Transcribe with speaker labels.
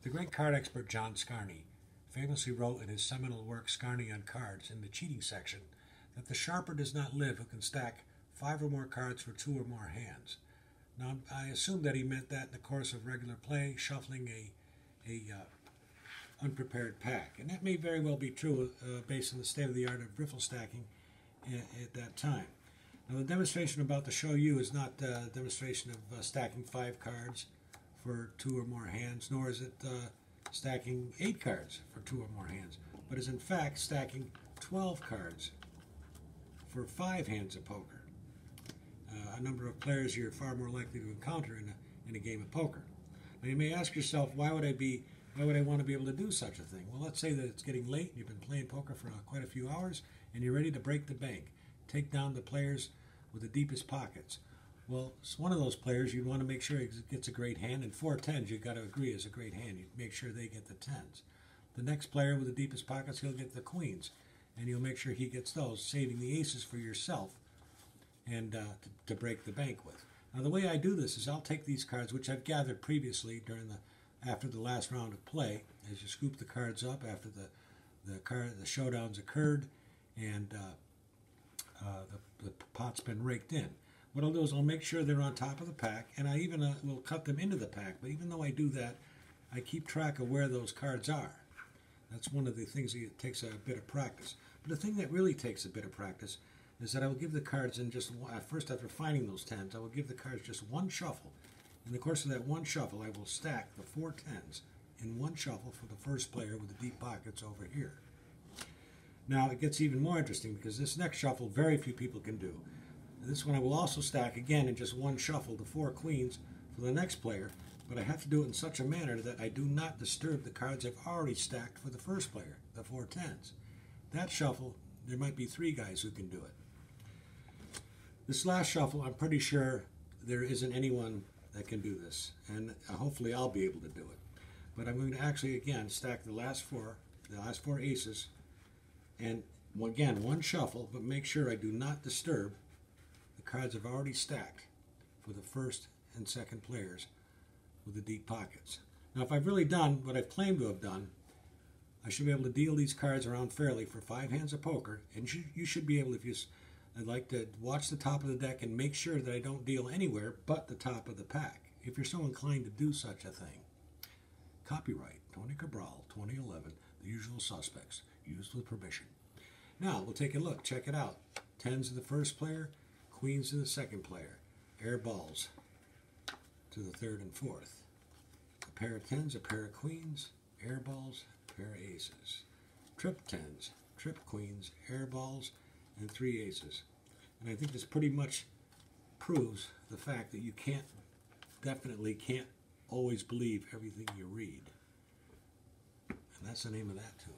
Speaker 1: The great card expert John Scarney famously wrote in his seminal work Scarney on Cards in the cheating section that the sharper does not live who can stack 5 or more cards for 2 or more hands. Now, I assume that he meant that in the course of regular play, shuffling a unprepared pack. And that may very well be true based on the state-of-the-art of riffle stacking at that time. Now, the demonstration I'm about to show you is not a demonstration of stacking 5 cards for 2 or more hands, nor is it stacking 8 cards for 2 or more hands, but is in fact stacking 12 cards for 5 hands of poker. A number of players you're far more likely to encounter in a game of poker. Now, you may ask yourself, why would I want to be able to do such a thing? Well, let's say that it's getting late, you've been playing poker for quite a few hours, and you're ready to break the bank, take down the players with the deepest pockets. Well, it's one of those players you'd want to make sure he gets a great hand, and 4 tens you've got to agree is a great hand. You make sure they get the 10s. The next player with the deepest pockets, he'll get the queens, and you'll make sure he gets those, saving the aces for yourself and to break the bank with. Now, the way I do this is I'll take these cards, which I've gathered previously after the last round of play, as you scoop the cards up after the showdowns occurred and the pot's been raked in. What I'll do is I'll make sure they're on top of the pack, and I even will cut them into the pack. But even though I do that, I keep track of where those cards are. That's one of the things that takes a bit of practice. But the thing that really takes a bit of practice is that I will give the cards in just one, first after finding those 10s, I will give the cards just one shuffle. In the course of that one shuffle, I will stack the 4 10s in one shuffle for the first player with the deep pockets over here. Now, it gets even more interesting because this next shuffle, very few people can do. This one I will also stack again in just one shuffle, the 4 queens for the next player, but I have to do it in such a manner that I do not disturb the cards I've already stacked for the first player, the 4 10s. That shuffle, there might be 3 guys who can do it. This last shuffle, I'm pretty sure there isn't anyone that can do this, and hopefully I'll be able to do it. But I'm going to actually, again, stack the last four aces, and again, one shuffle, but make sure I do not disturb the cards I've already stacked for the first and second players with the deep pockets. Now, if I've really done what I've claimed to have done, I should be able to deal these cards around fairly for 5 hands of poker, and you should be able, I'd like to watch the top of the deck and make sure that I don't deal anywhere but the top of the pack, if you're so inclined to do such a thing. Copyright, Tony Cabral, 2011, The Usual Suspects, used with permission. Now, we'll take a look, check it out. 10s to the first player, queens to the second player, air balls to the third and fourth. A pair of 10s, a pair of queens, air balls, a pair of aces. Trip 10s, trip queens, air balls, and 3 aces. And I think this pretty much proves the fact that you definitely can't always believe everything you read. And that's the name of that tune.